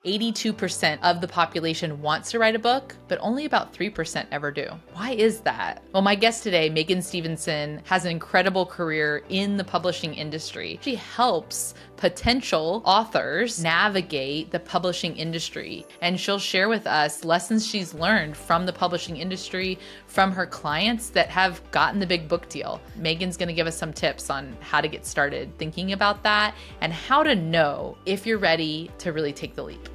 82% of the population wants to write a book, but only about 3% ever do. Why is that? Well, my guest today, Meghan Stevenson, has an incredible career in the publishing industry. She helps potential authors navigate the publishing industry, and she'll share with us lessons she's learned from the publishing industry, from her clients that have gotten the big book deal. Meghan's going to give us some tips on how to get started thinking about that and how to know if you're ready to really take the leap.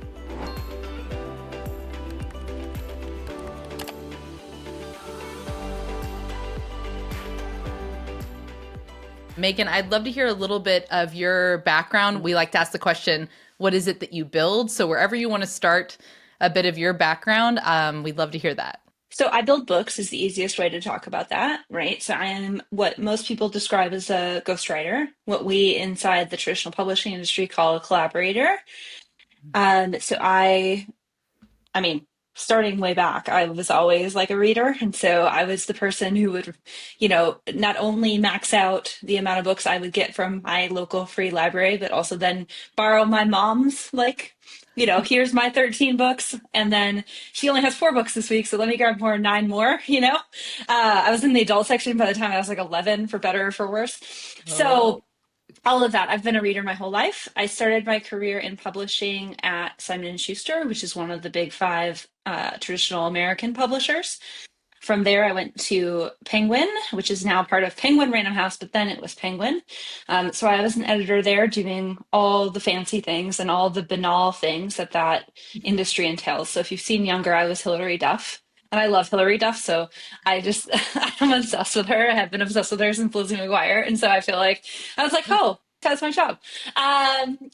Meghan, I'd love to hear a little bit of your background. We like to ask the question, what is it that you build? So wherever you want to start a bit of your background, we'd love to hear that. So I build books is the easiest way to talk about that, right? So I am what most people describe as a ghostwriter, what we inside the traditional publishing industry call a collaborator. I mean, starting way back, I was always like a reader. And so I was the person who would, not only max out the amount of books I would get from my local free library, but also then borrow my mom's, here's my 13 books. And then she only has 4 books this week. So let me grab 9 more. I was in the adult section by the time I was like 11, for better or for worse. Oh. So all of that. I've been a reader my whole life. I started my career in publishing at Simon and Schuster, which is one of the big five traditional American publishers. From there, I went to Penguin, which is now part of Penguin Random House, but then it was Penguin. So I was an editor there doing all the fancy things and all the banal things that industry entails. So if you've seen Younger, I was Hilary Duff. And I love Hilary Duff, so I'm obsessed with her. I have been obsessed with her since Lizzie McGuire. And so I feel like, I was like, oh, that's my job.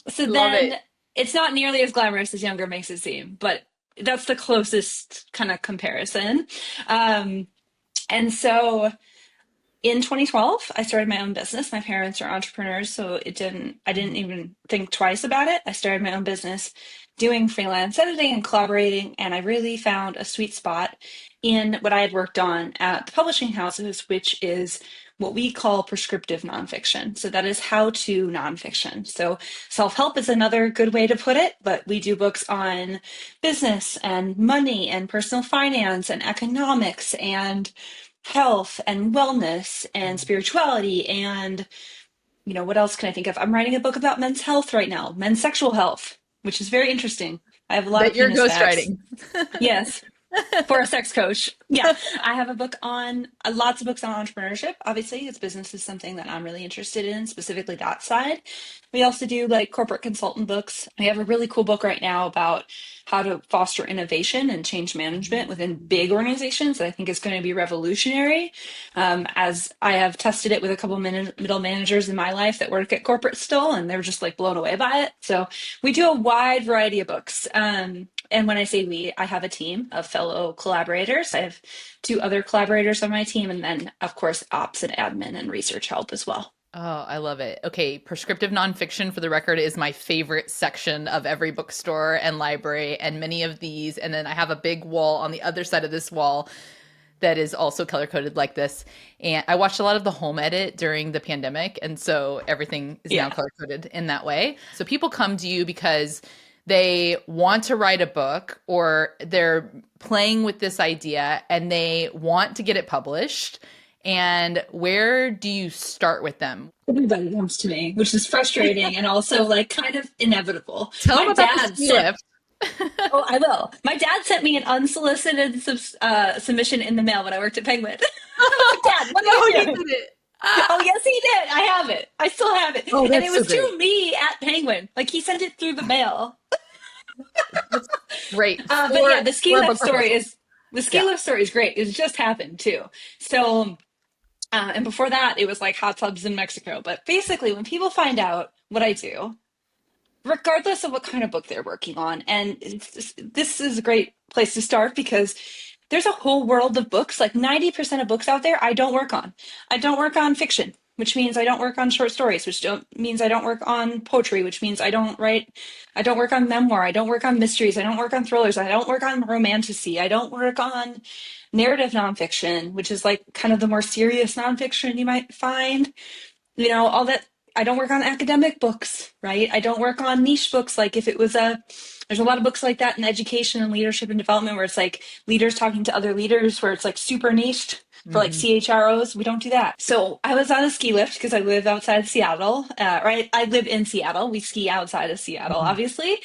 So Love then it. it's not nearly as glamorous as Younger makes it seem, but that's the closest kind of comparison. Um, and so in 2012, I started my own business. My parents are entrepreneurs, so I didn't even think twice about it. I started my own business doing freelance editing and collaborating, and I really found a sweet spot in what I had worked on at the publishing houses, which is what we call prescriptive nonfiction. So that is how to nonfiction. So self-help is another good way to put it, but we do books on business and money and personal finance and economics and health and wellness and spirituality and what else can I think of? I'm writing a book about men's health right now, men's sexual health, which is very interesting. I have a lot of That you're penis facts. ghostwriting. Yes, for a sex coach. Yeah, I have a book on lots of books on entrepreneurship. Obviously, it's business is something that I'm really interested in, specifically that side. We also do like corporate consultant books. We have a really cool book right now about how to foster innovation and change management within big organizations that I think is going to be revolutionary. As I have tested it with a couple middle managers in my life that work at corporate still, and they're just like blown away by it. So we do a wide variety of books. And when I say we, I have a team of fellow collaborators. I have 2 other collaborators on my team, and then, of course, ops and admin and research help as well. Oh, I love it. Okay, prescriptive nonfiction, for the record, is my favorite section of every bookstore and library, and many of these. And then I have a big wall on the other side of this wall that is also color coded like this. And I watched a lot of the home edit during the pandemic, and so everything is now Yeah. color coded in that way. So people come to you because they want to write a book or they're playing with this idea and they want to get it published. And where do you start with them? Everybody comes to me, which is frustrating and also like kind of inevitable. Tell them My about the dad ski sent lift. Oh, I will. My dad sent me an unsolicited submission in the mail when I worked at Penguin. I was like, Dad, what are No, you you doing? did it. Oh, Ah, yes, he did. I have it. I still have it. oh, And it that's so was great. to me at Penguin. Like he sent it through the mail. That's great But yeah, for a book proposal. the ski Yeah. lift story is great. It just happened too. So, and before that, it was like hot tubs in Mexico. But basically, when people find out what I do, regardless of what kind of book they're working on. And this is a great place to start because there's a whole world of books. Like 90% of books out there, I don't work on. I don't work on fiction, which means I don't work on short stories, which don't means I don't work on poetry, which means I don't work on memoir, I don't work on mysteries, I don't work on thrillers, I don't work on romantasy, I don't work on narrative nonfiction, which is like kind of the more serious nonfiction you might find, all that. I don't work on academic books, right? I don't work on niche books. Like if it was there's a lot of books like that in education and leadership and development where it's like leaders talking to other leaders where it's like super niched for like Hmm. CHROs. We don't do that. So I was on a ski lift because I live outside Seattle, right? I live in Seattle. We ski outside of Seattle, Hmm. obviously,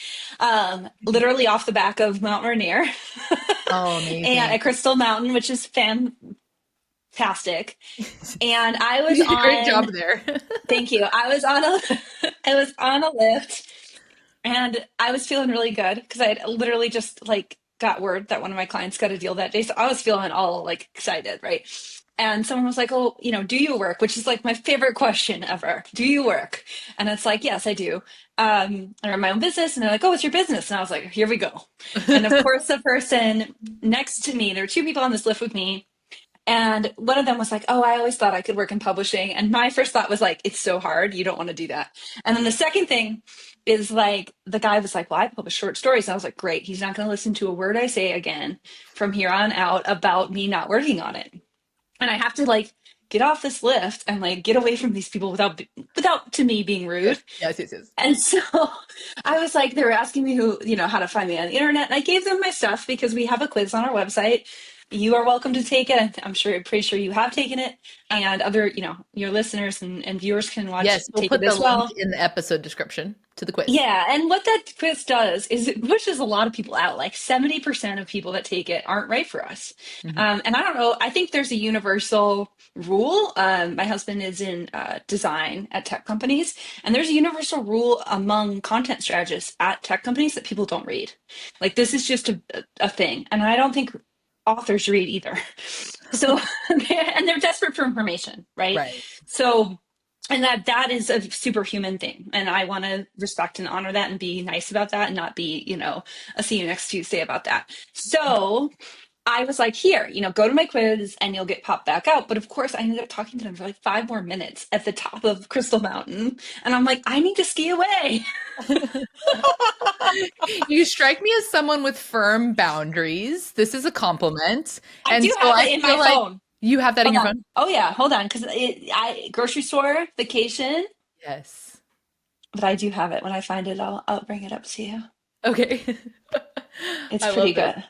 literally off the back of Mount Rainier Oh, and amazing. at Crystal Mountain, which is fantastic. And I was You did a great job on, there. thank you. I was on a, I was on a lift and I was feeling really good because I had literally just like got word that one of my clients got a deal that day. So I was feeling all like excited, right? And someone was like, "Oh, do you work?" Which is like my favorite question ever. Do you work? And it's like, yes, I do. I run my own business. And they're like, "Oh, what's your business?" And I was like, "Here we go." And of course, the person next to me, there were two people on this lift with me. And one of them was like, "Oh, I always thought I could work in publishing." And my first thought was like, "It's so hard. You don't want to do that." And then the second thing is like, the guy was like, "Well, I publish short stories." And I was like, "Great. He's not going to listen to a word I say again from here on out about me not working on it." And I have to like get off this lift and like get away from these people without to me being Yes, rude. yes, yes, yes. And so I was like, they were asking me how to find me on the internet. And I gave them my stuff because we have a quiz on our website. You are welcome to take it. I'm sure, pretty sure you have taken it. And other, your listeners and viewers can Yes, we'll take it put the as link well. in the episode description to the quiz. Yeah, and what that quiz does is it pushes a lot of people out. Like 70% of people that take it aren't right for us. Mhm. And I don't know, I think there's a universal rule. My husband is in design at tech companies, and there's a universal rule among content strategists at tech companies that people don't read. Like this is just a thing. And I don't think authors read either. So, and they're desperate for information, right? Right. So, and that is a superhuman thing, and I want to respect and honor that and be nice about that and not be a see you next Tuesday about that. So I was like, here, go to my quiz and you'll get popped back out. But of course I ended up talking to them for like 5 more minutes at the top of Crystal Mountain, and I'm like, I need to ski away. You strike me as someone with firm boundaries. This is a compliment. I And do so have I it in my feel like phone. you have that in Hold your on. phone? Oh yeah, hold on, because I grocery store vacation, Yes. but I do have it. When I find it, I'll bring it up to you. Okay. It's I pretty love this. good.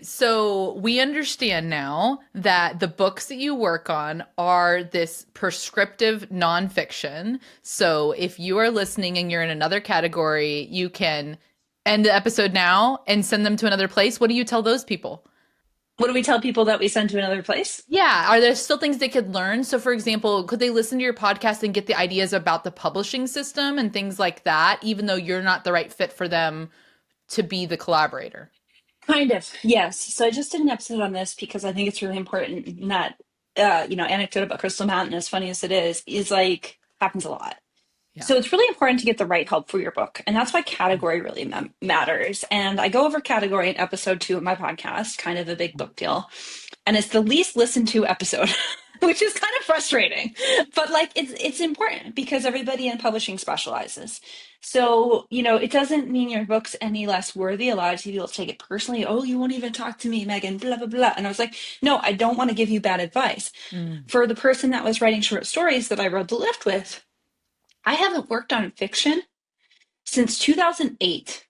So we understand now that the books that you work on are this prescriptive nonfiction. So if you are listening and you're in another category, you can end the episode now and send them to another place. What do you tell those people? What do we tell people that we send to another place? Yeah, are there still things they could learn? So, for example, could they listen to your podcast and get the ideas about the publishing system and things like that, even though you're not the right fit for them to be the collaborator? Kind of, yes. So I just did an episode on this because I think it's really important. And that, anecdote about Crystal Mountain, as funny as it is like happens a lot. Yeah. So it's really important to get the right help for your book. And that's why category really matters. And I go over category in episode 2 of my podcast, kind of a big book deal. And it's the least listened to episode, which is kind of frustrating. But like it's important because everybody in publishing specializes. So, it doesn't mean your book's any less worthy. A lot of people take it personally. Oh, you won't even talk to me, Megan, blah, blah, blah. And I was like, no, I don't want to give you bad advice. Mm. For the person that was writing short stories that I rode the lift with, I haven't worked on fiction since 2008.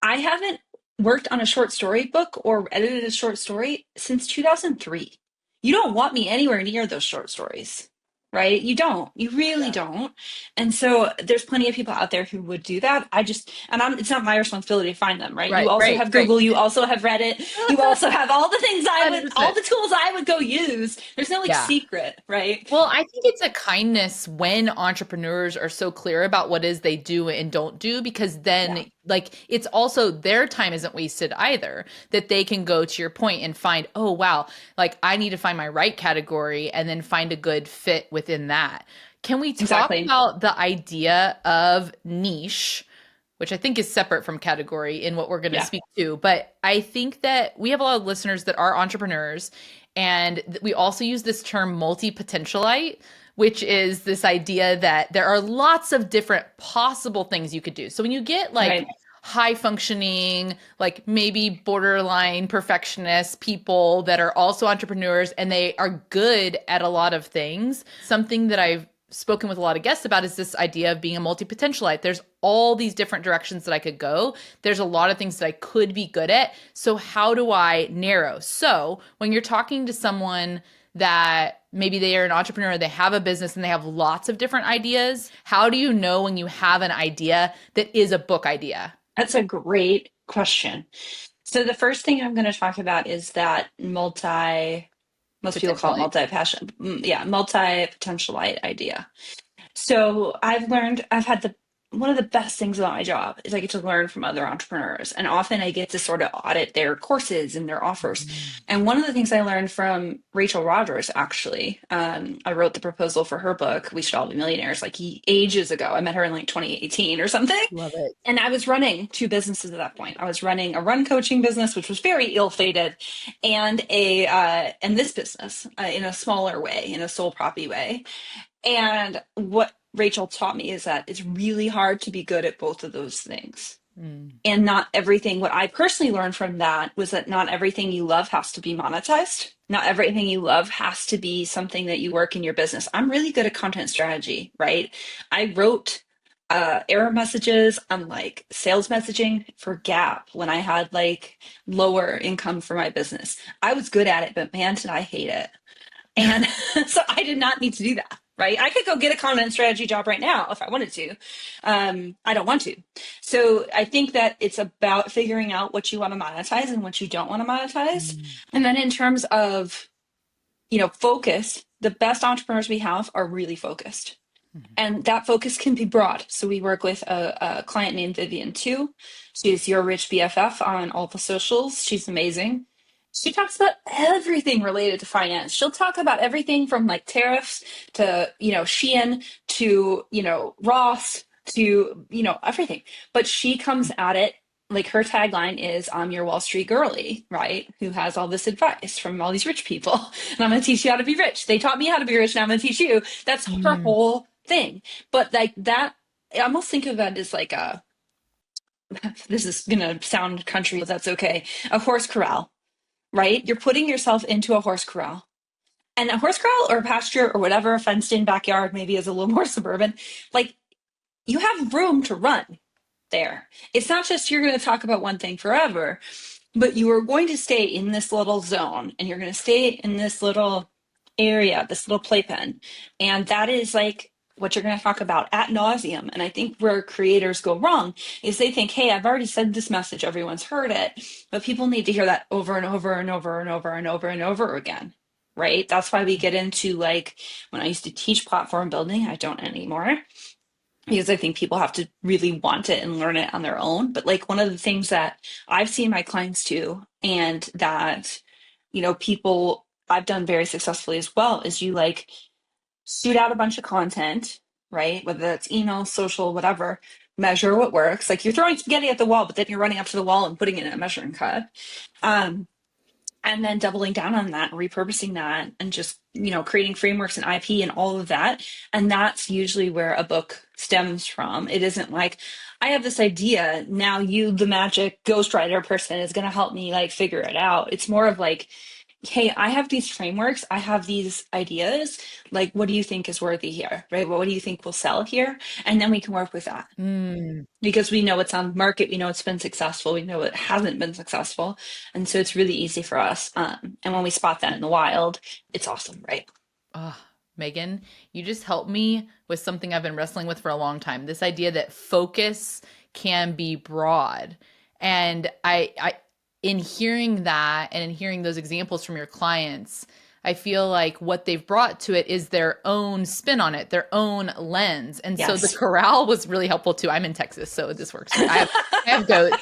I haven't worked on a short story book or edited a short story since 2003. You don't want me anywhere near those short stories, right? You don't. You really Yeah. don't. And so there's plenty of people out there who would do that. It's not my responsibility to find them, right? You Right, also great, have great. Google, you also have Reddit, you also have all the things all 100%. the tools I would go use. There's no like Yeah. secret, right? Well, I think it's a kindness when entrepreneurs are so clear about what is they do and don't do, because Yeah, then like it's also their time isn't wasted either, that they can go to your point and find, oh wow, like I need to find my right category and then find a good fit within that. Can we talk exactly. about the idea of niche, which I think is separate from category in what we're going to Yeah. speak to? But I think that we have a lot of listeners that are entrepreneurs, and we also use this term multi-potentialite, which is this idea that there are lots of different possible things you could do. So when you get like Right. high functioning, like maybe borderline perfectionist people that are also entrepreneurs and they are good at a lot of things, something that I've spoken with a lot of guests about is this idea of being a multi-potentialite. There's all these different directions that I could go. There's a lot of things that I could be good at. So how do I narrow? So when you're talking to someone that maybe they are an entrepreneur, they have a business and they have lots of different ideas, how do you know when you have an idea that is a book idea? That's a great question. So the first thing I'm going to talk about is that most people call it Potentially. multi-passion, yeah, multi-potentialite idea. So I've had one of the best things about my job is I get to learn from other entrepreneurs. And often I get to sort of audit their courses and their offers. And one of the things I learned from Rachel Rogers, actually, I wrote the proposal for her book, We Should All Be Millionaires, like ages ago. I met her in like 2018 or something. Love it. And I was running two businesses at that point. I was running a run coaching business, which was very ill-fated, and and this business in a smaller way, in a sole proppy way. And what Rachel taught me is that it's really hard to be good at both of those things. Mm. And not everything, what I personally learned from that was that not everything you love has to be monetized. Not everything you love has to be something that you work in your business. I'm really good at content strategy, right? I wrote error messages on like sales messaging for Gap when I had like lower income for my business. I was good at it, but man, did I hate it. And so I did not need to do that, right? I could go get a content strategy job right now if I wanted to. I don't want to. So I think that it's about figuring out what you want to monetize and what you don't want to monetize. Mm. And then in terms of, focus, the best entrepreneurs we have are really focused. And that focus can be broad. So we work with a client named Vivian too. She's your rich BFF on all the socials. She's amazing. She talks about everything related to finance. She'll talk about everything from like tariffs to, Shein to, Ross to, everything. But she comes at it like her tagline is, I'm your Wall Street girly, right? Who has all this advice from all these rich people. And I'm going to teach you how to be rich. They taught me how to be rich. Now I'm going to teach you. That's her Mm. whole thing. But like that, I almost think of it as like this is going to sound country, but that's okay. A horse corral, right? You're putting yourself into a horse corral. And a horse corral or a pasture or whatever, a fenced in backyard maybe is a little more suburban. Like you have room to run there. It's not just you're going to talk about one thing forever, but you are going to stay in this little zone and you're going to stay in this little area, this little playpen. And that is like what you're going to talk about ad nauseum. And I think where creators go wrong is they think, hey, I've already said this message, everyone's heard it, but people need to hear that over and over and over and over and over and over again. Right. That's why we get into like when I used to teach platform building, I don't anymore because I think people have to really want it and learn it on their own. But like one of the things that I've seen my clients do and that, people I've done very successfully as well is you like shoot out a bunch of content, right? Whether that's email, social, whatever, measure what works. Like you're throwing spaghetti at the wall, but then you're running up to the wall and putting it in a measuring cup. And then doubling down on that, repurposing that, and just, creating frameworks and IP and all of that. And that's usually where a book stems from. It isn't like, I have this idea, now you, the magic ghostwriter person, is going to help me like figure it out. It's more of like, hey, I have these frameworks, I have these ideas. Like, what do you think is worthy here, right? What do you think will sell here? And then we can work with that. Mm. Because we know it's on the market, we know it's been successful, we know it hasn't been successful. And so it's really easy for us. And when we spot that in the wild, it's awesome, right? Oh, Meghan, you just helped me with something I've been wrestling with for a long time. This idea that focus can be broad. And in hearing that and in hearing those examples from your clients, I feel like what they've brought to it is their own spin on it, their own lens. And so the Yes. corral was really helpful too. I'm in Texas, so this works. I have goats.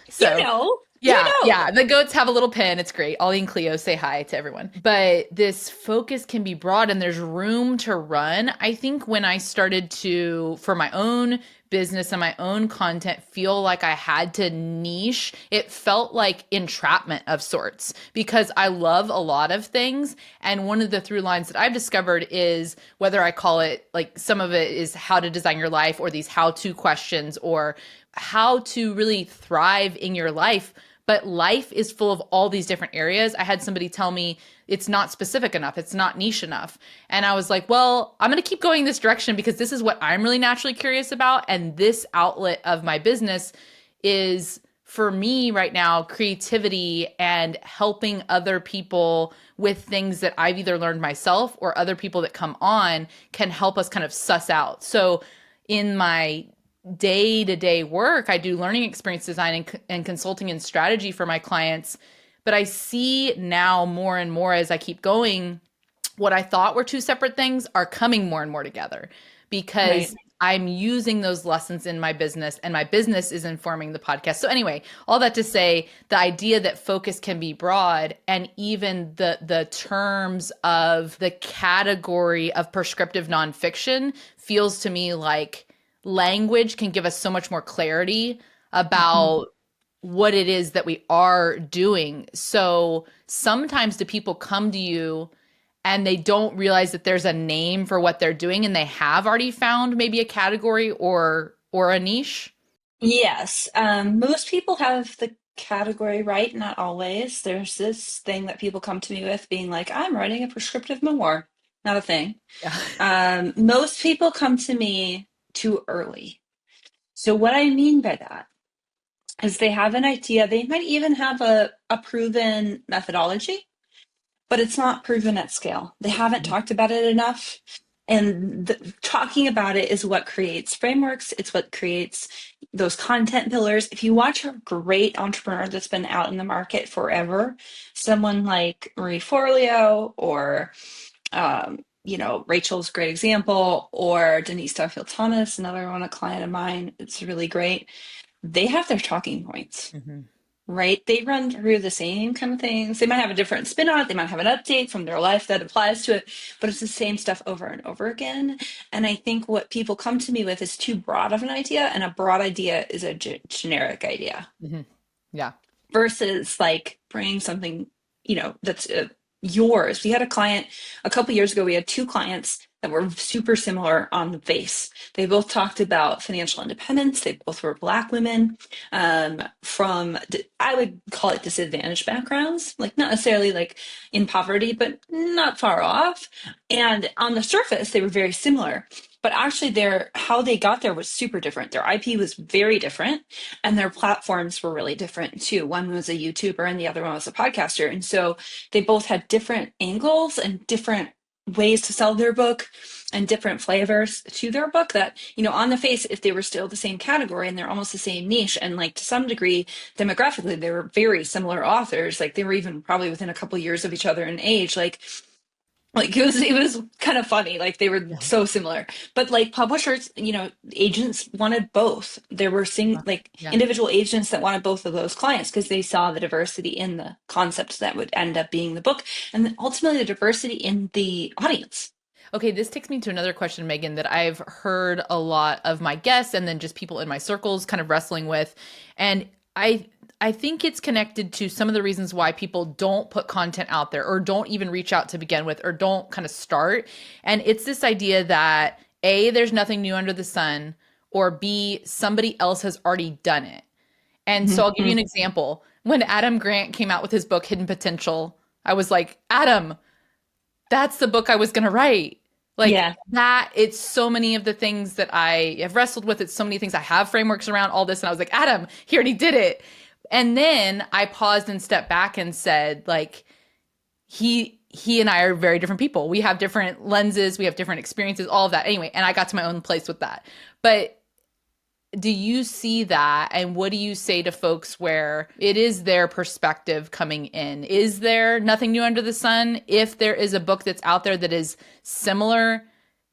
So you know, yeah. The goats have a little pen. It's great. Ollie and Cleo say hi to everyone. But this focus can be broad and there's room to run. I think when I started to, for my own business and my own content, feel like I had to niche, it felt like entrapment of sorts because I love a lot of things. And one of the through lines that I've discovered is whether I call it like some of it is how to design your life or these how to questions or how to really thrive in your life. but life is full of all these different areas. I had somebody tell me it's not specific enough, it's not niche enough. And I was like, well, I'm going to keep going this direction because this is what I'm really naturally curious about. And this outlet of my business is, for me right now, creativity and helping other people with things that I've either learned myself or other people that come on can help us kind of suss out. So in my day-to-day work, I do learning experience design and consulting and strategy for my clients. But I see now more and more as I keep going, what I thought were two separate things are coming more and more together because Right. I'm using those lessons in my business and my business is informing the podcast. So anyway, all that to say, the idea that focus can be broad and even the terms of the category of prescriptive nonfiction feels to me like language can give us so much more clarity Mhm. about what it is that we are doing. So sometimes do people come to you and they don't realize that there's a name for what they're doing and they have already found maybe a category or a niche? Yes. Most people have the category right, not always. There's this thing that people come to me with being like, I'm writing a prescriptive memoir. Not a thing. Yeah. Most people come to me too early. So what I mean by that is they have an idea, they might even have a proven methodology, but it's not proven at scale. They haven't talked about it enough. And talking about it is what creates frameworks. It's what creates those content pillars. If you watch a great entrepreneur that's been out in the market forever, someone like Marie Forleo or Rachel's a great example, or Denise Duffield Thomas, another one, a client of mine. It's really great. They have their talking points, Mhm. right? They run through the same kind of things. They might have a different spin on it. They might have an update from their life that applies to it, but it's the same stuff over and over again. And I think what people come to me with is too broad of an idea, and a broad idea is a generic idea Mhm. Yeah. versus like bringing something, that's yours. We had a client a couple years ago. We had two clients that were super similar on the face. They both talked about financial independence. They both were Black women from, I would call it disadvantaged backgrounds, like not necessarily like in poverty, but not far off. And on the surface, they were very similar. But actually, how they got there was super different. Their IP was very different, and their platforms were really different too. One was a YouTuber and the other one was a podcaster. And so they both had different angles and different ways to sell their book and different flavors to their book that, on the face, if they were still the same category and they're almost the same niche, and like to some degree, demographically, they were very similar authors. Like they were even probably within a couple years of each other in age. Like it was kind of funny. Like they were Yeah. so similar, but like publishers, agents wanted both. There were like Yeah. individual agents that wanted both of those clients because they saw the diversity in the concepts that would end up being the book, and then ultimately the diversity in the audience. Okay, this takes me to another question, Megan, that I've heard a lot of my guests and then just people in my circles kind of wrestling with. And I think it's connected to some of the reasons why people don't put content out there or don't even reach out to begin with or don't kind of start. And it's this idea that A, there's nothing new under the sun, or B, somebody else has already done it. And so I'll give you an example. When Adam Grant came out with his book Hidden Potential, I was like, Adam, that's the book I was going to write. Like Yeah. that, it's so many of the things that I have wrestled with. It's so many things I have frameworks around all this. And I was like, Adam, he already did it. And then I paused and stepped back and said, like, he and I are very different people. We have different lenses, we have different experiences, all of that. Anyway, and I got to my own place with that. But do you see that? And what do you say to folks where it is their perspective coming in? Is there nothing new under the sun? If there is a book that's out there that is similar,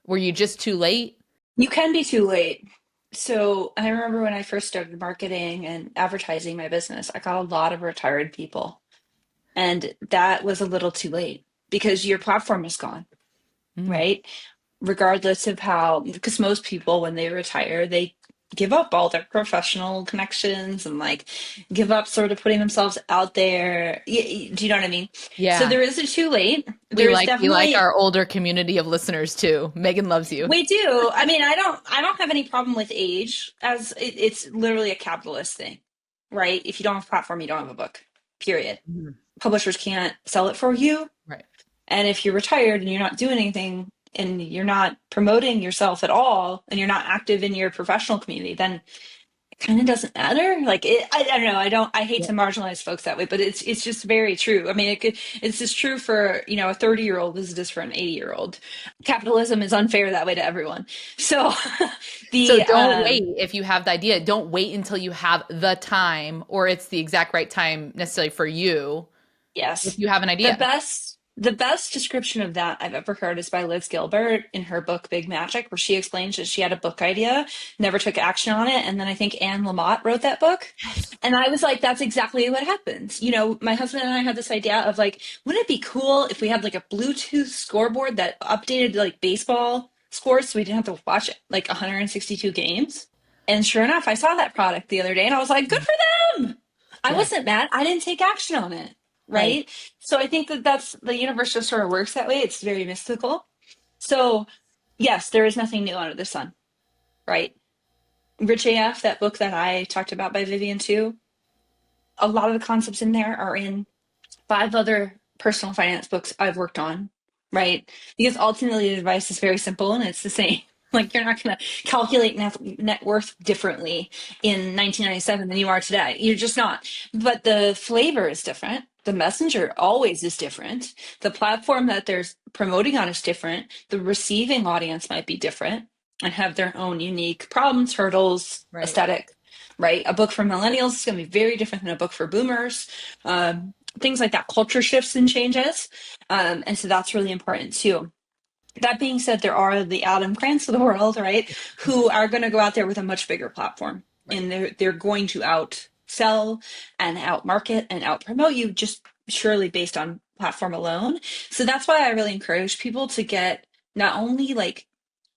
were you just too late? You can be too late. So I remember when I first started marketing and advertising my business, I got a lot of retired people. And that was a little too late because your platform is gone, Mm, right? Regardless of how, because most people, when they retire, they give up all their professional connections and like give up sort of putting themselves out there. Do you know what I mean? So yeah. there is a too late. We There's like definitely, our older community of listeners too. Megan loves you. we do. I mean, I don't have any problem with age as it's literally a capitalist thing. right? If you don't have a platform, you don't have a book, period. Mhm. Publishers can't sell it for you. Right. And if you're retired and you're not doing anything and you're not promoting yourself at all and you're not active in your professional community, then it kind of doesn't matter. Like I don't know. I hate Yeah. to marginalize folks that way, but it's just very true. I mean, it's just true for, a 30-year-old as it is for an 80-year-old. Capitalism is unfair that way to everyone. So So the, don't wait if you have the idea. Don't wait until you have the time or it's the exact right time necessarily for you if yes, you have an the idea. best description of that I've ever heard is by Liz Gilbert in her book Big Magic, where she explains that she had a book idea, never took action on it, and then I think Anne Lamott wrote that book. And I was like, that's exactly what happens. My husband and I had this idea of like, wouldn't it be cool if we had like a Bluetooth scoreboard that updated like baseball scores so we didn't have to watch like 162 games? And sure enough, I saw that product the other day and I was like, good for them. I Yeah. wasn't mad. I didn't take action on it. Right. Right. So I think that that's the universe just sort of works that way. It's very mystical. So yes, there is nothing new under the sun. Right. Rich AF, that book that I talked about by Vivian too, a lot of the concepts in there are in 5 other personal finance books I've worked on, right? Because ultimately the advice is very simple and it's the same. Like you're not going to calculate net worth differently in 1997 than you are today. You're just not. But the flavor is different. The messenger always is different. The platform that they're promoting on is different. The receiving audience might be different and have their own unique problems, hurdles, Right. aesthetic, right? A book for millennials is going to be very different than a book for boomers. Things like that, culture shifts and changes. And so that's really important too. That being said, there are the Adam Grants of the world, right, who are going to go out there with a much bigger platform, Right. and they're going to outsell and outmarket and outpromote you just surely based on platform alone. So that's why I really encourage people to get not only like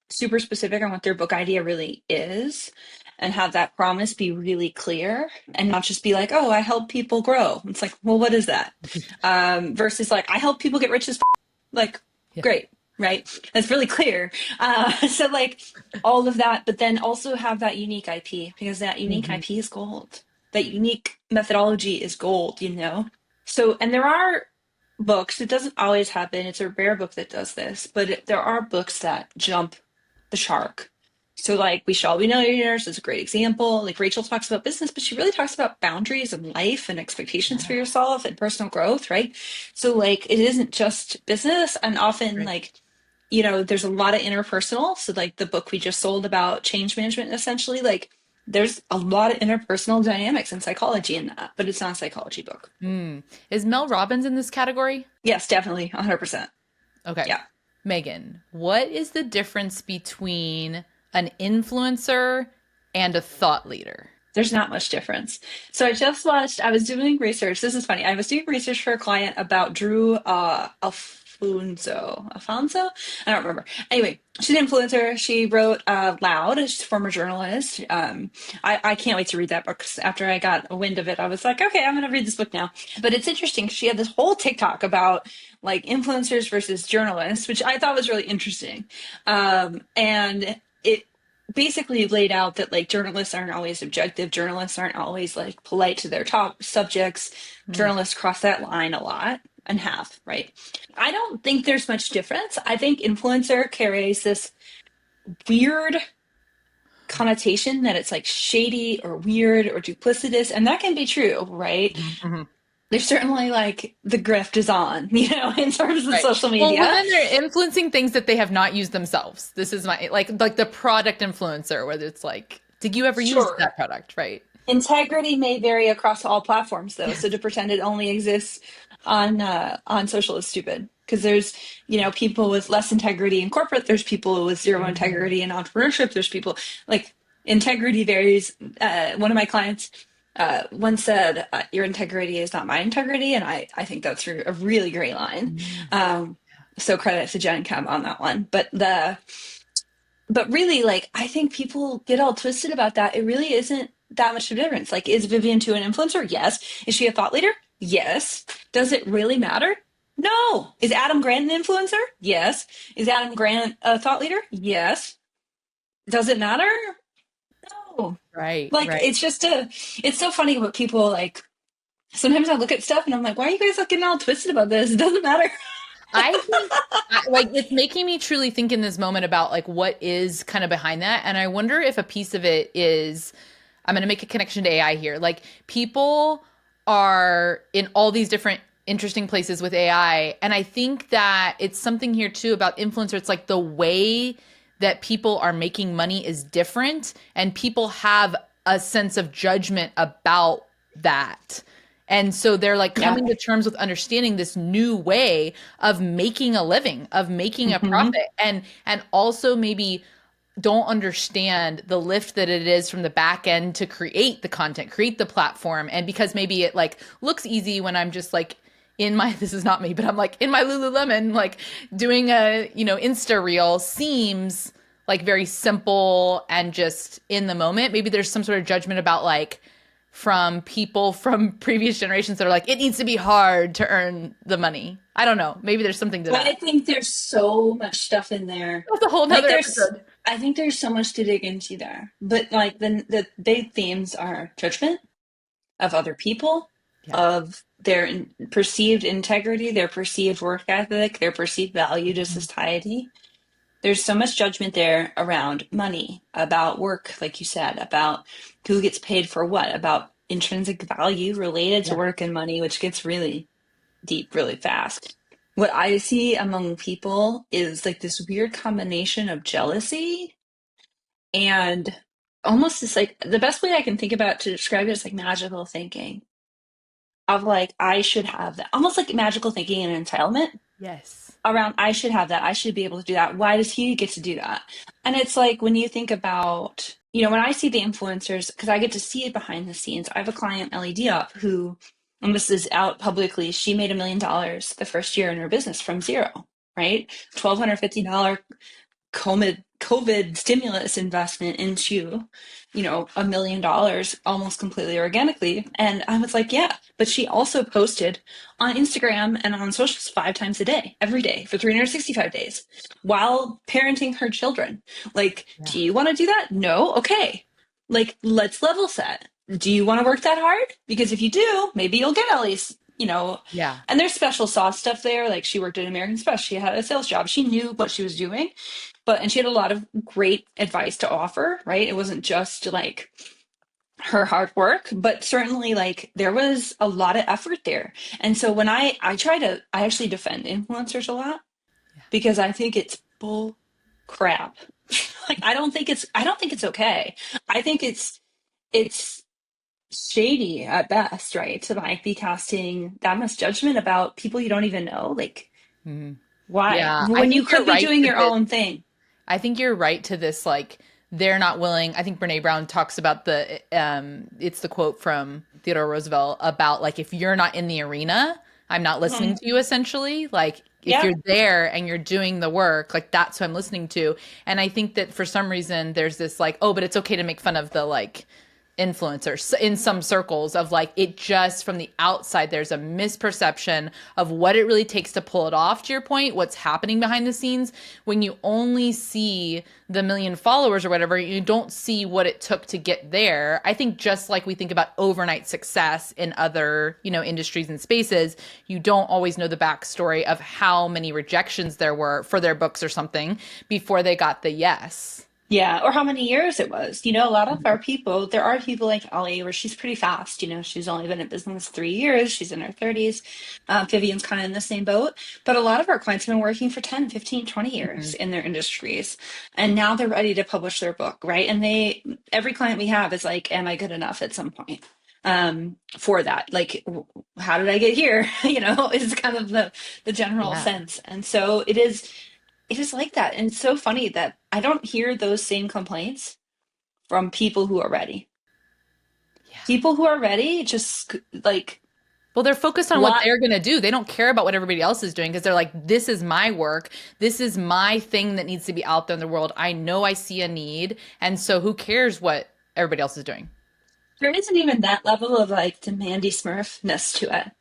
super specific on what their book idea really is and have that promise be really clear and not just be like, oh, I help people grow. It's like, well, what is that? Versus like, I help people get rich as like, Yeah. great, right? That's really clear. So like all of that, but then also have that unique IP because that unique Mhm. IP is gold. That unique methodology is gold. So, and there are books, it doesn't always happen. It's a rare book that does this, but there are books that jump the shark. So, like, We Shall Be Millionaires is a great example. Like, Rachel talks about business, but she really talks about boundaries and life and expectations for Yeah. yourself and personal growth, right? So, like, it isn't just business. And often, Right. like, there's a lot of interpersonal. So, like, the book we just sold about change management, essentially, like, there's a lot of interpersonal dynamics and psychology in that, but it's not a psychology book. Mm. Is Mel Robbins in this category? Yes, definitely, 100%. Okay. Yeah. Megan, what is the difference between an influencer and a thought leader? There's not much difference. So I was doing research. This is funny. I was doing research for a client about Drew Alfonso. I don't remember. Anyway, she's an influencer. She wrote Loud. She's a former journalist. I can't wait to read that book 'cause after I got a wind of it. I was like, okay, I'm going to read this book now. But it's interesting. She had this whole TikTok about like influencers versus journalists, which I thought was really interesting. And it basically laid out that like journalists aren't always objective, journalists aren't always like polite to their top subjects, Mm. journalists cross that line a lot and have, right? I don't think there's much difference. I think influencer carries this weird connotation that it's like shady or weird or duplicitous, and that can be true, right? Mhm. There's certainly like the grift is on, in terms of Right. social Well, media. when they're influencing things that they have not used themselves. This is my like the product influencer, whether it's like, did you ever use Sure. that product? Right. Integrity may vary across all platforms, though. So to pretend it only exists on social is stupid. Because there's people with less integrity in corporate. There's people with zero Mhm. integrity in entrepreneurship. There's people like integrity varies. One of my clients once said, "Your integrity is not my integrity," and I think that's a really great line. Mhm. So credit to Jen Kemp on that one. But really, like, I think people get all twisted about that. It really isn't that much of a difference. Like, is Vivian Tu an influencer? Yes. Is she a thought leader? Yes. Does it really matter? No. Is Adam Grant an influencer? Yes. Is Adam Grant a thought leader? Yes. Does it matter? know. Right, Like, right. it's so funny what people like. Sometimes I look at stuff and I'm like, why are you guys looking all twisted about this? It doesn't matter. I think like it's making me truly think in this moment about like what is kind of behind that. And I wonder if a piece of it is I'm going to make a connection to AI here. Like people are in all these different interesting places with AI. And I think that it's something here too about influencer. It's like the way that people are making money is different and people have a sense of judgment about that. And so they're like Yeah. coming to terms with understanding this new way of making a living, of making a Hmm. profit, and also maybe don't understand the lift that it is from the back end to create the content, create the platform. And because maybe it like looks easy when I'm just like in my this is not me, but I'm like in my Lululemon, like doing a, Insta reel seems like very simple and just in the moment. Maybe there's some sort of judgment about like from people from previous generations that are like, it needs to be hard to earn the money. I don't know. Maybe there's something to But I that. think there's so much stuff in there. That's a whole Like nother there's, episode. I think there's so much to dig into there. But like the big themes are judgment of other people, Yeah. of their perceived integrity, their perceived work ethic, their perceived value to society. There's so much judgment there around money, about work, like you said, about who gets paid for what, about intrinsic value related to Yeah. work and money, which gets really deep really fast. What I see among people is like this weird combination of jealousy and almost this like the best way I can think about to describe it is like magical thinking of like I should have that, almost like magical thinking and entitlement Yes. around I should have that. I should be able to do that. Why does he get to do that? And it's like when you think about, when I see the influencers, because I get to see it behind the scenes. I have a client, LED Up, who, and this is out publicly, she made $1 million the first year in her business from zero, right? $1,250 COVID stimulus investment into, $1 million almost completely organically. And I was like, yeah, but she also posted on Instagram and on socials 5 times a day, every day for 365 days while parenting her children. Like, Yeah. do you want to do that? No? Okay. Like, let's level set. Do you want to work that hard? Because if you do, maybe you'll get at least, Yeah. and there's special sauce stuff there. Like she worked at American Express. She had a sales job. She knew what she was doing, and she had a lot of great advice to offer, right? It wasn't just like her hard work, but certainly like there was a lot of effort there. And so when I actually defend influencers a lot because I think it's bull crap. Like I don't think it's okay. I think it's shady at best, right? To like be casting that much judgment about people you don't even know. Like, Mhm. why? Yeah. I When you think you're could be right doing to your this. own thing. I think you're right to this. Like, they're not willing. I think Brene Brown talks about it's the quote from Theodore Roosevelt about like, if you're not in the arena, I'm not listening Mhm. to you, essentially. Like, if Yeah. you're there and you're doing the work, like, that's who I'm listening to. And I think that for some reason, there's this like, oh, but it's okay to make fun of the like, influencers in some circles of like it just from the outside there's a misperception of what it really takes to pull it off, to your point, what's happening behind the scenes. When you only see the million followers or whatever, you don't see what it took to get there. I think just like we think about overnight success in other, industries and spaces, you don't always know the backstory of how many rejections there were for their books or something before they got the yes. Yeah, or how many years it was. A lot of our people, there are people like Ollie where she's pretty fast. She's only been in business 3 years. She's in her 30s. Vivian's kind of in the same boat. But a lot of our clients have been working for 10, 15, 20 Mhm. years in their industries. And now they're ready to publish their book, right? And every client we have is like, am I good enough at some point? For that, like, how did I get here? Is kind of the general Yeah. sense. And so it is like that. And it's so funny that I don't hear those same complaints from people who are ready. Yeah. People who are ready just like Well, they're focused on what lot. they're going to do. They don't care about what everybody else is doing because they're like, this is my work. This is my thing that needs to be out there in the world. I know I see a need. And so who cares what everybody else is doing? There isn't even that level of like demandy smurfness to it.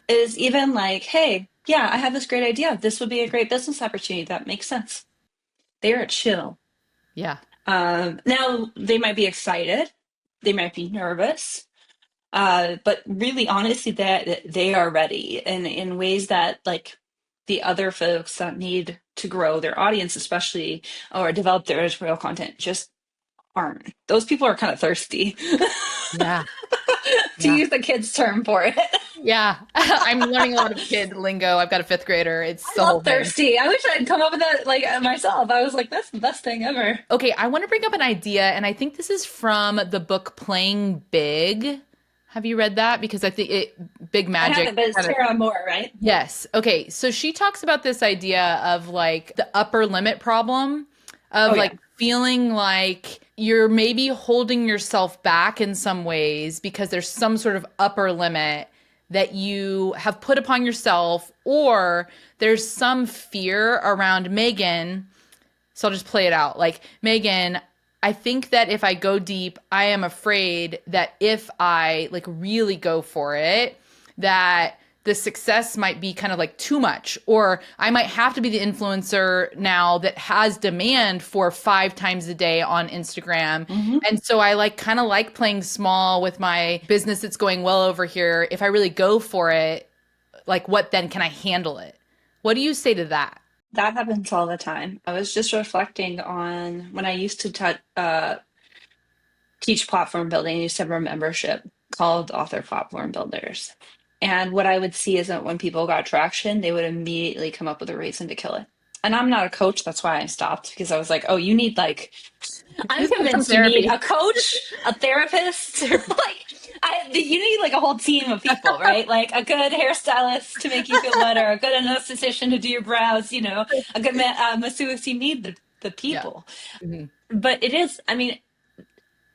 It is even like, hey, yeah, I have this great idea. This would be a great business opportunity. That makes sense. They are chill. Yeah. Now they might be excited, they might be nervous, but really, honestly, that they are ready, and in ways that like the other folks that need to grow their audience, especially or develop their editorial content, just aren't. Those people are kind of thirsty, Yeah. to Yeah. use the kids' term for it. Yeah. I'm learning a lot of kid lingo. I've got a fifth grader. It's I the love whole thing. thirsty. I wish I'd come up with that like myself. I was like, that's the best thing ever. Okay, I want to bring up an idea, and I think this is from the book Playing Big. Have you read that? Because I think Big I Magic haven't, but it's kind of. Tara Moore, right? Yes. Okay. So she talks about this idea of like the upper limit problem Oh of yeah. like feeling like you're maybe holding yourself back in some ways because there's some sort of upper limit that you have put upon yourself, or there's some fear around Megan. So I'll just play it out. Like, Megan, I think that if I go deep, I am afraid that if I like really go for it, that the success might be kind of like too much, or I might have to be the influencer now that has demand for 5 times a day on Instagram. Hmm. And so I like kind of like playing small with my business that's going well over here. If I really go for it, like what then can I handle it? What do you say to that? That happens all the time. I was just reflecting on when I used to teach platform building. I used to have a membership called Author Platform Builders. And what I would see is that when people got traction, they would immediately come up with a reason to kill it. And I'm not a coach. That's why I stopped, because I was like, oh, you need like, I'm Just get some convinced you need therapy. a coach, a therapist, like you need like a whole team of people, right? Like a good hairstylist to make you feel better, a good anesthetician to do your brows, a good masseuse. You need the Yeah. people. Mhm. But it is, I mean,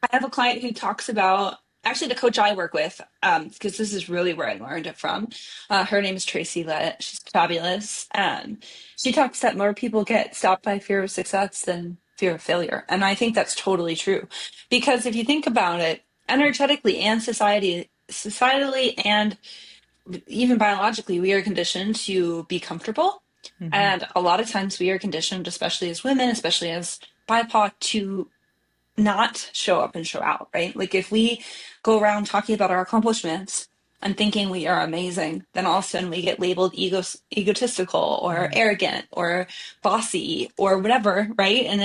I have a client who talks about actually the coach I work with, because this is really where I learned it from. Her name is Tracy Lett. She's fabulous. She talks that more people get stopped by fear of success than fear of failure. And I think that's totally true. Because if you think about it, energetically and societally and even biologically, we are conditioned to be comfortable. Mhm. And a lot of times we are conditioned, especially as women, especially as BIPOC, to not show up and show out, right? Like if we go around talking about our accomplishments and thinking we are amazing, then all of a sudden we get labeled egotistical or Mhm. arrogant or bossy or whatever, right? And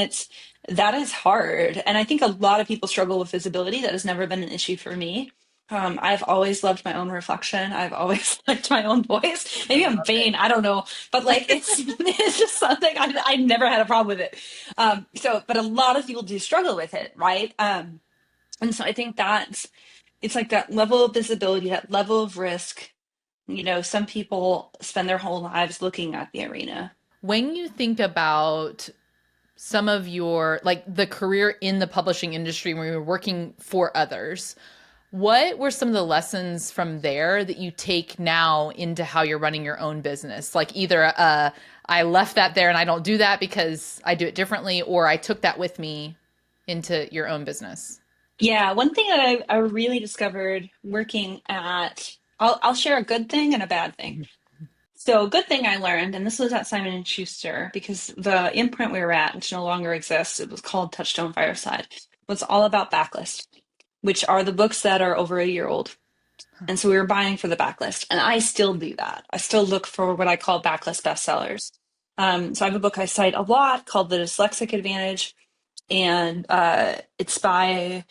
that is hard. And I think a lot of people struggle with visibility. That has never been an issue for me. I've always loved my own reflection. I've always liked my own voice. I Maybe I'm love it. vain. I don't know, but like it's just something I never had a problem with it. But a lot of people do struggle with it, right? And so I think it's like that level of visibility, that level of risk. Some people spend their whole lives looking at the arena. When you think about some of your like the career in the publishing industry when you were working for others, what were some of the lessons from there that you take now into how you're running your own business? Like either I left that there and I don't do that because I do it differently, or I took that with me into your own business. Yeah, one thing that I really discovered working I'll share a good thing and a bad thing. Mhm. So, a good thing I learned, and this was at Simon and Schuster, because the imprint we were at, which no longer exists, it was called Touchstone Fireside, was all about backlist, which are the books that are over a year old. And so we were buying for the backlist, and I still do that. I still look for what I call backlist bestsellers. So I have a book I cite a lot called The Dyslexic Advantage, and it's by,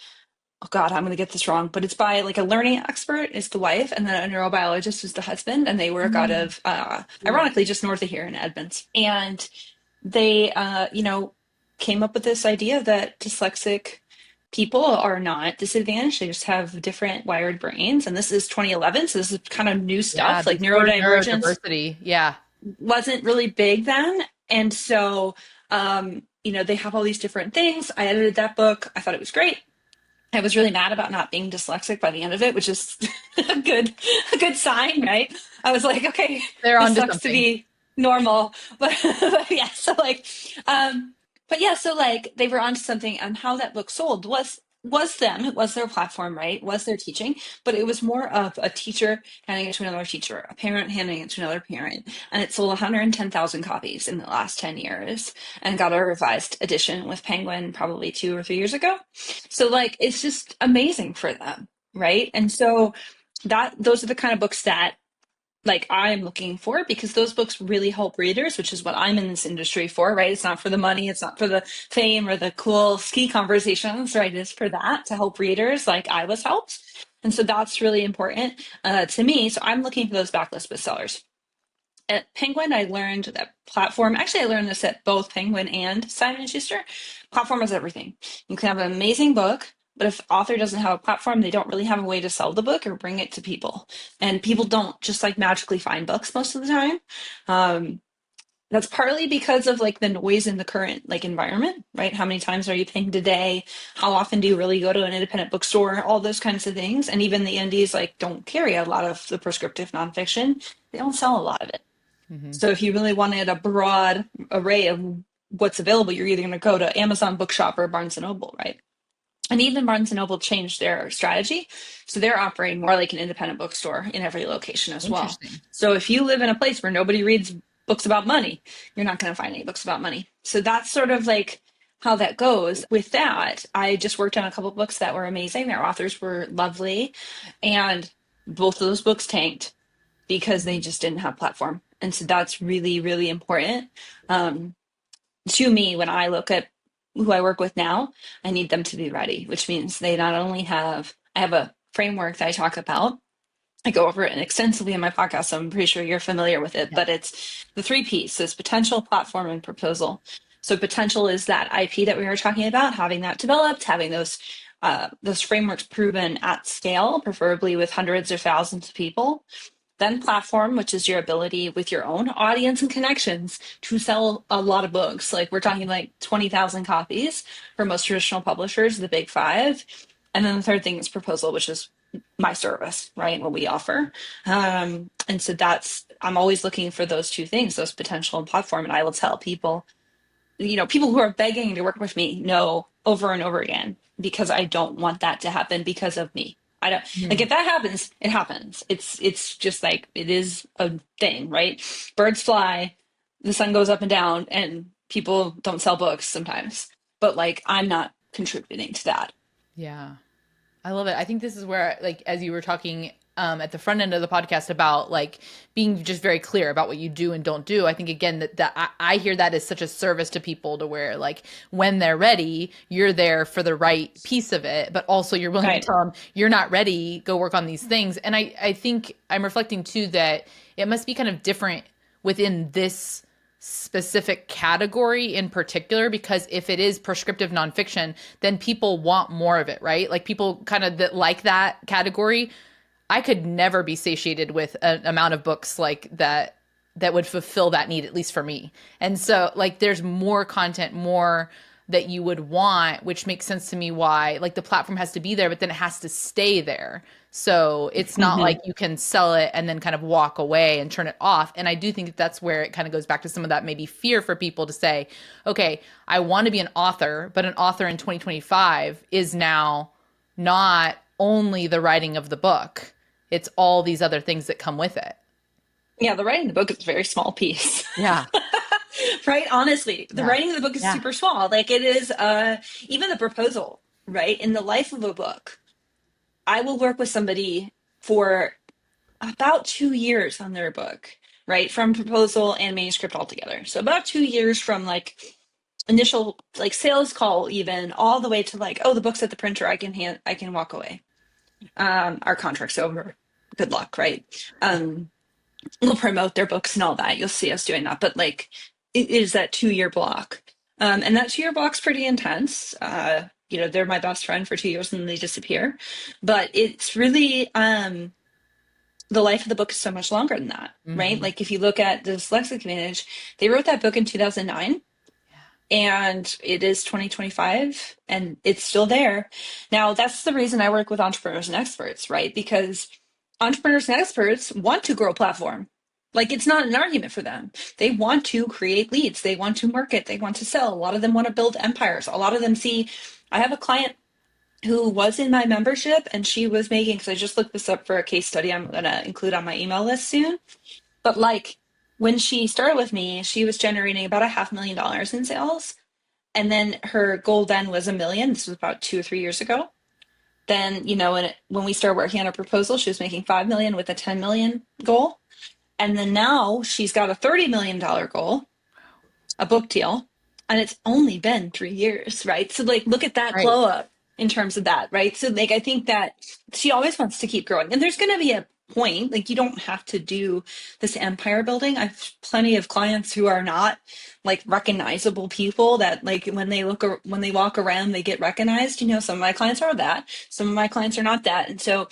oh God, I'm going to get this wrong, but it's by like a learning expert is the wife, and then a neurobiologist is the husband, and they work out Mm, of, cool. ironically, just north of here in Edmonds. And they, came up with this idea that dyslexic people are not disadvantaged. They just have different wired brains. And this is 2011, so this is kind of new Yeah, stuff. Like before neurodivergence neurodiversity. Yeah. wasn't really big then. And so, they have all these different things. I edited that book. I thought it was great. I was really mad about not being dyslexic by the end of it, which is a good sign, right? I was like, okay, They're this onto sucks to something. be normal, but yeah, so like, but yeah, so like they were onto something, and how that book sold was was them. It was their platform, right? It was their teaching, but it was more of a teacher handing it to another teacher, a parent handing it to another parent. And it sold 110,000 copies in the last 10 years and got a revised edition with Penguin probably 2 or 3 years ago. So like, it's just amazing for them, right? And so those are the kind of books that like I'm looking for, because those books really help readers, which is what I'm in this industry for, right? It's not for the money, it's not for the fame or the cool ski conversations, right? It's for that, to help readers like I was helped. And so that's really important to me. So I'm looking for those backlist bestsellers. At Penguin, I learned that platform. Actually, I learned this at both Penguin and Simon and Schuster. Platform is everything. You can have an amazing book, but if the author doesn't have a platform, they don't really have a way to sell the book or bring it to people. And people don't just like magically find books most of the time. That's partly because of like the noise in the current like environment, right? How many times are you pinged a day? How often do you really go to an independent bookstore? All those kinds of things. And even the indies like don't carry a lot of the prescriptive nonfiction. They don't sell a lot of it. Hmm. So if you really wanted a broad array of what's available, you're either going to go to Amazon Bookshop or Barnes and Noble, right? And even Barnes and Noble changed their strategy. So they're operating more like an independent bookstore in every location as well. Interesting. So if you live in a place where nobody reads books about money, you're not going to find any books about money. So that's sort of like how that goes. With that, I just worked on a couple of books that were amazing. Their authors were lovely. And both of those books tanked because they just didn't have platform. And so that's really, really important to me. When I look at who I work with now, I need them to be ready, which means they not only I have a framework that I talk about. I go over it extensively in my podcast, so I'm pretty sure you're familiar with it, Yeah. but it's the three pieces: potential, platform, and proposal. So potential is that IP that we were talking about, having that developed, having those frameworks proven at scale, preferably with hundreds or thousands of people. Then platform, which is your ability with your own audience and connections to sell a lot of books. Like we're talking like 20,000 copies for most traditional publishers, the big five. And then the third thing is proposal, which is my service, right? What we offer. And so I'm always looking for those two things, those potential and platform. And I will tell people, people who are begging to work with me know over and over again, because I don't want that to happen because of me. I don't like, Mhm. if that happens, it happens. It's just like, it is a thing, right? Birds fly, the sun goes up and down, and people don't sell books sometimes. But like, I'm not contributing to that. Yeah. I love it. I think this is where, like, as you were talking at the front end of the podcast about like being just very clear about what you do and don't do. I think again that I hear that as such a service to people, to where like when they're ready, you're there for the right piece of it, but also you're willing to Right. tell them you're not ready, go work on these things. And I think I'm reflecting too that it must be kind of different within this specific category in particular, because if it is prescriptive nonfiction, then people want more of it, right? Like people kind of that like that category. I could never be satiated with an amount of books like that would fulfill that need, at least for me. And so like there's more content, more that you would want, which makes sense to me why like the platform has to be there, but then it has to stay there. So it's not Hmm. like you can sell it and then kind of walk away and turn it off. And I do think that that's where it kind of goes back to some of that maybe fear for people to say, okay, I want to be an author, but an author in 2025 is now not only the writing of the book, it's all these other things that come with it. Yeah, the writing of the book is a very small piece. Yeah. Right? Honestly, the Yeah. writing of the book is Yeah. super small. Like it is even the proposal, right? In the life of a book, I will work with somebody for about 2 years on their book, right? From proposal and manuscript all together. So about 2 years from like initial like sales call even all the way to like, oh, the book's at the printer, I can walk away. Our contract's over. Good luck, right? We'll promote their books and all that. You'll see us doing that. But like, it is that 2 year block. And that 2 year block's pretty intense. They're my best friend for 2 years and then they disappear. But it's really, the life of the book is so much longer than that, right? Hmm. Like if you look at the Dyslexic Advantage, they wrote that book in 2009 and it is 2025 and it's still there. Now, that's the reason I work with entrepreneurs and experts, right? Because entrepreneurs and experts want to grow a platform. Like it's not an argument for them. They want to create leads, they want to market, they want to sell. A lot of them want to build empires. A lot of them see, I have a client who was in my membership, and she was making, because I just looked this up for a case study I'm going to include on my email list soon. But like when she started with me, she was generating about a $500,000 in sales. And then her goal then was 1 million. This was about 2 or 3 years ago. Then, when we started working on a proposal, she was making 5 million with a 10 million goal. And then now she's got a $30 million goal, a book deal, and it's only been 3 years, right? So like look at that Right. glow up in terms of that, right? So like I think that she always wants to keep growing. And there's gonna be a point, like you don't have to do this empire building. I've plenty of clients who are not like recognizable people that like when they walk around they get recognized. Some of my clients are that, some of my clients are not that. And so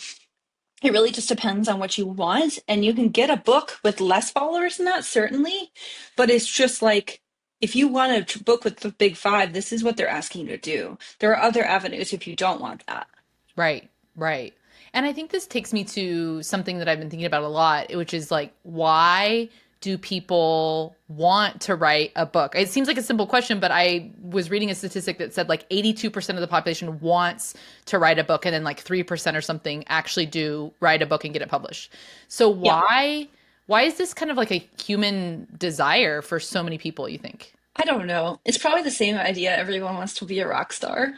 it really just depends on what you want. And you can get a book with less followers than that, certainly. But it's just like, if you want a book with the big five, this is what they're asking you to do. There are other avenues if you don't want that. Right, right. And I think this takes me to something that I've been thinking about a lot, which is like, why do people want to write a book? It seems like a simple question, but I was reading a statistic that said like 82% of the population wants to write a book, and then like 3% or something actually do write a book and get it published. So Yeah. why is this kind of like a human desire for so many people, you think? I don't know. It's probably the same idea. Everyone wants to be a rock star.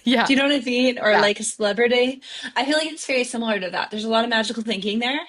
Yeah. Do you know what I mean? Or Yeah. like a celebrity. I feel like it's very similar to that. There's a lot of magical thinking there.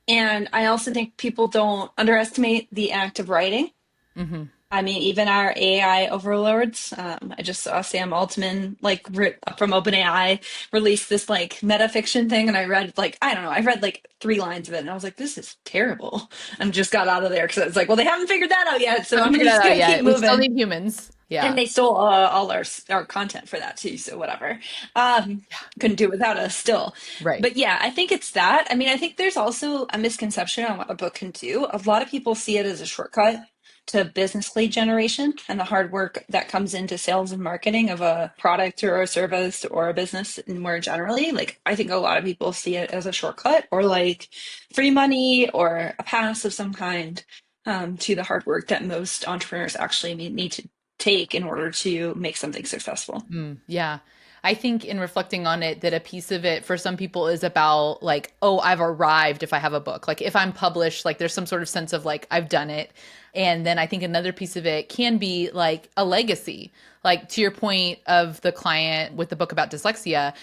And I also think people don't underestimate the act of writing. Hmm. I mean, even our AI overlords. I just saw Sam Altman, from OpenAI, release this like metafiction thing, and I read like I don't know, I read like 3 lines of it, and I was like, this is terrible, and just got out of there because it's like, well, they haven't figured that out yet, so Haven't I'm figured just that out gonna keep yet. We still moving. need humans. And Yeah. they stole all our content for that too, so whatever. Um, couldn't do it without us still. Right. But yeah, I think it's that. I mean, I think there's also a misconception on what a book can do. A lot of people see it as a shortcut to business lead generation and the hard work that comes into sales and marketing of a product or a service or a business more generally. Like, I think a lot of people see it as a shortcut or like free money or a pass of some kind. To the hard work that most entrepreneurs actually need to take in order to make something successful. Yeah. I think in reflecting on it, that a piece of it for some people is about like, oh, I've arrived if I have a book. Like if I'm published, like there's some sort of sense of like, I've done it. And then I think another piece of it can be like a legacy. Like to your point of the client with the book about dyslexia,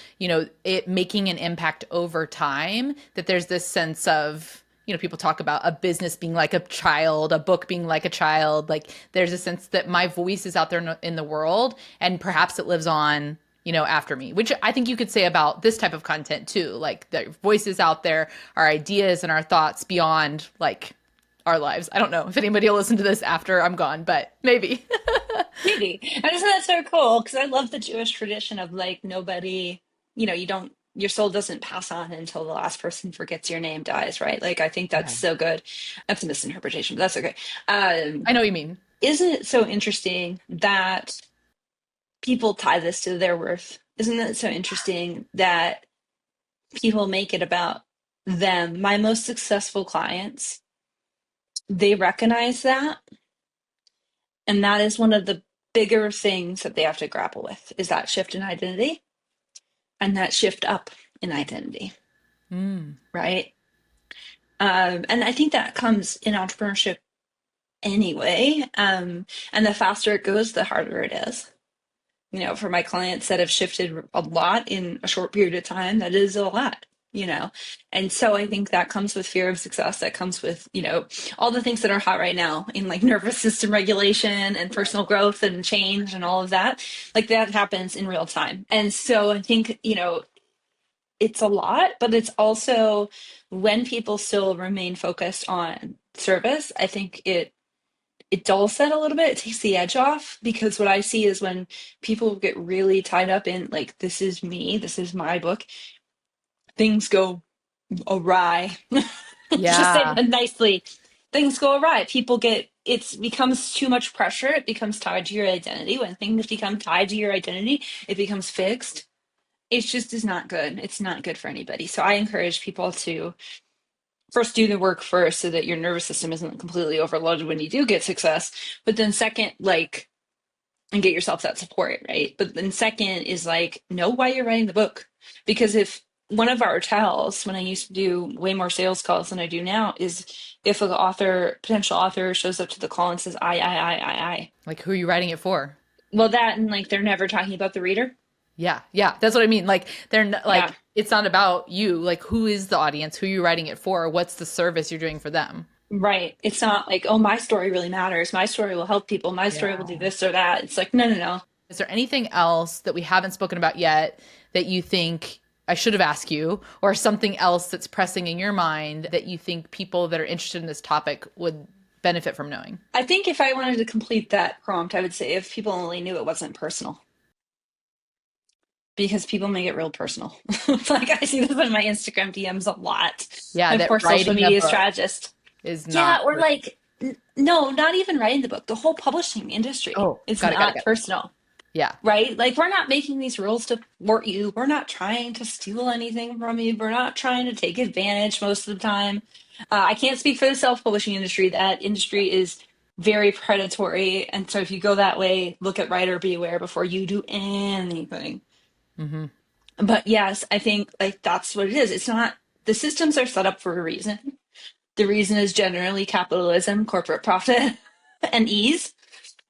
it making an impact over time, that there's this sense of, people talk about a business being like a child, a book being like a child. Like there's a sense that my voice is out there in the world, and perhaps it lives on, after me, which I think you could say about this type of content too. Like the voices out there, our ideas and our thoughts beyond like our lives. I don't know if anybody will listen to this after I'm gone, but maybe. Maybe. And isn't that so cool? Because I love the Jewish tradition of like nobody, you don't, your soul doesn't pass on until the last person forgets your name dies, right? Like, I think that's Yeah. so good. That's a misinterpretation, but that's okay. I know what you mean. Isn't it so interesting that people tie this to their worth? Isn't it so interesting that people make it about them? My most successful clients, they recognize that. And that is one of the bigger things that they have to grapple with is that shift in identity and that shift up in identity, Mm. right? And I think that comes in entrepreneurship anyway. And the faster it goes, the harder it is. For my clients that have shifted a lot in a short period of time, that is a lot. And so I think that comes with fear of success. That comes with, all the things that are hot right now in like nervous system regulation and personal growth and change and all of that. Like that happens in real time. And so I think, it's a lot, but it's also when people still remain focused on service, I think it dulls that a little bit. It takes the edge off because what I see is when people get really tied up in like, this is me, this is my book, things go awry. Let's just say Yeah. that nicely. Things go awry. It becomes too much pressure. It becomes tied to your identity. When things become tied to your identity, it becomes fixed. It just is not good. It's not good for anybody. So I encourage people to first do the work first so that your nervous system isn't completely overloaded when you do get success. But then second, like and get yourself that support, right? But then second is like, know why you're writing the book. Because if one of our tells when I used to do way more sales calls than I do now is if an author, potential author shows up to the call and says, I. Like, who are you writing it for? Well, that and like they're never talking about the reader. Yeah, yeah, that's what I mean. Like, like, Yeah. it's not about you. Like, who is the audience? Who are you writing it for? What's the service you're doing for them? Right. It's not like, oh, my story really matters. My story will help people. My story will Yeah. do this or that. It's like, no, no, no. Is there anything else that we haven't spoken about yet that you think I should have asked you, or something else that's pressing in your mind that you think people that are interested in this topic would benefit from knowing? I think if I wanted to complete that prompt, I would say if people only knew it wasn't personal, because people make it real personal. Like I see this in my Instagram DMs a lot. Yeah, My that poor social writing a media book strategist. is Yeah, not. or like, no, not even writing the book. The whole publishing industry Oh, is got not it. personal, Yeah. right? Like, we're not making these rules to thwart you. We're not trying to steal anything from you. We're not trying to take advantage most of the time. I can't speak for the self-publishing industry. That industry is very predatory. And so if you go that way, look at writer beware before you do anything. Hmm. But yes, I think like that's what it is. It's not, the systems are set up for a reason. The reason is generally capitalism, corporate profit, and ease,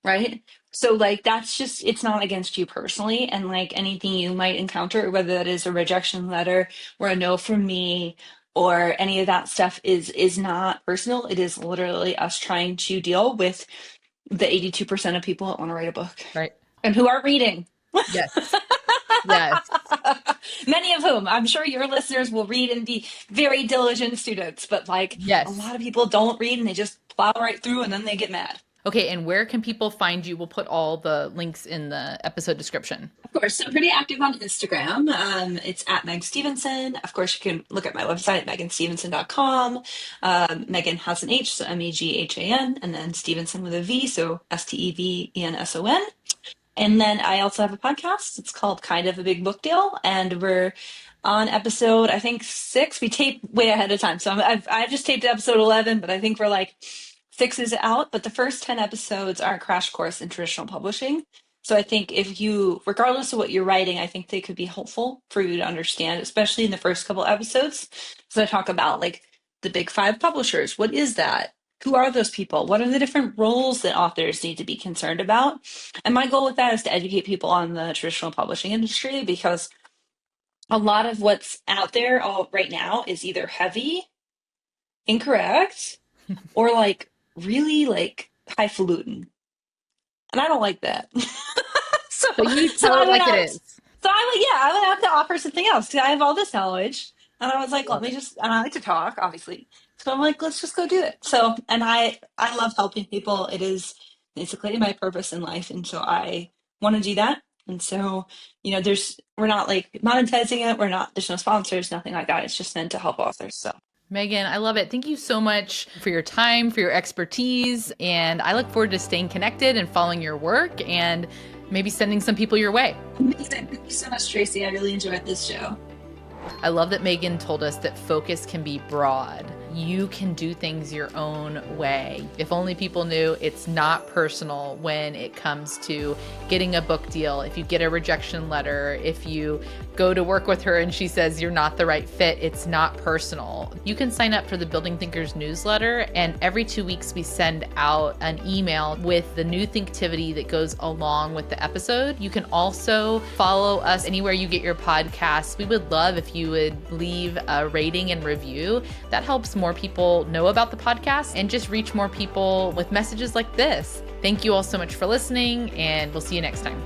right? So like that's just, it's not against you personally, and like anything you might encounter, whether that is a rejection letter or a no from me or any of that stuff is not personal. It is literally us trying to deal with the 82% of people that want to write a book Right. and who are reading. Yes. Yes. Many of whom I'm sure your listeners will read and be very diligent students, but like a Yes. lot of people don't read and they just plow right through and then they get mad. Okay, and where can people find you? We'll put all the links in the episode description. Of course, I'm pretty active on Instagram. It's at Meg Stevenson. Of course, you can look at my website, meghanstevenson.com. Meghan has an H, so Meghan, and then Stevenson with a V, so Stevenson. And then I also have a podcast. It's called Kind of a Big Book Deal, and we're on episode, I think 6. We tape way ahead of time, so I've just taped episode 11, but I think we're like 6 is out. But the first 10 episodes are a crash course in traditional publishing. So I think if you, regardless of what you're writing, I think they could be helpful for you to understand, especially in the first couple episodes. So I talk about like the big 5 publishers. What is that? Who are those people? What are the different roles that authors need to be concerned about? And my goal with that is to educate people on the traditional publishing industry, because a lot of what's out there all right now is either heavy, incorrect, or like really like highfalutin. And I don't like that. so So you so tell I it went like it out. is. So I would, yeah, I would have to offer something else because I have all this knowledge. And I was like, let Love me it. just, and I like to talk, obviously. So I'm like, let's just go do it. So, and I love helping people. It is basically my purpose in life. And so I want to do that. And so, we're not like monetizing it. There's no sponsors, nothing like that. It's just meant to help authors. So Meghan, I love it. Thank you so much for your time, for your expertise. And I look forward to staying connected and following your work and maybe sending some people your way. amazing. Thank you so much, Tracy. I really enjoyed this show. I love that Meghan told us that focus can be broad. You can do things your own way. If only people knew it's not personal when it comes to getting a book deal. If you get a rejection letter, if you go to work with her and she says you're not the right fit, it's not personal. You can sign up for the Building Thinkers newsletter, and every 2 weeks we send out an email with the new Thinktivity that goes along with the episode. You can also follow us anywhere you get your podcasts. We would love if you would leave a rating and review. That helps more people know about the podcast and just reach more people with messages like this. Thank you all so much for listening, and we'll see you next time.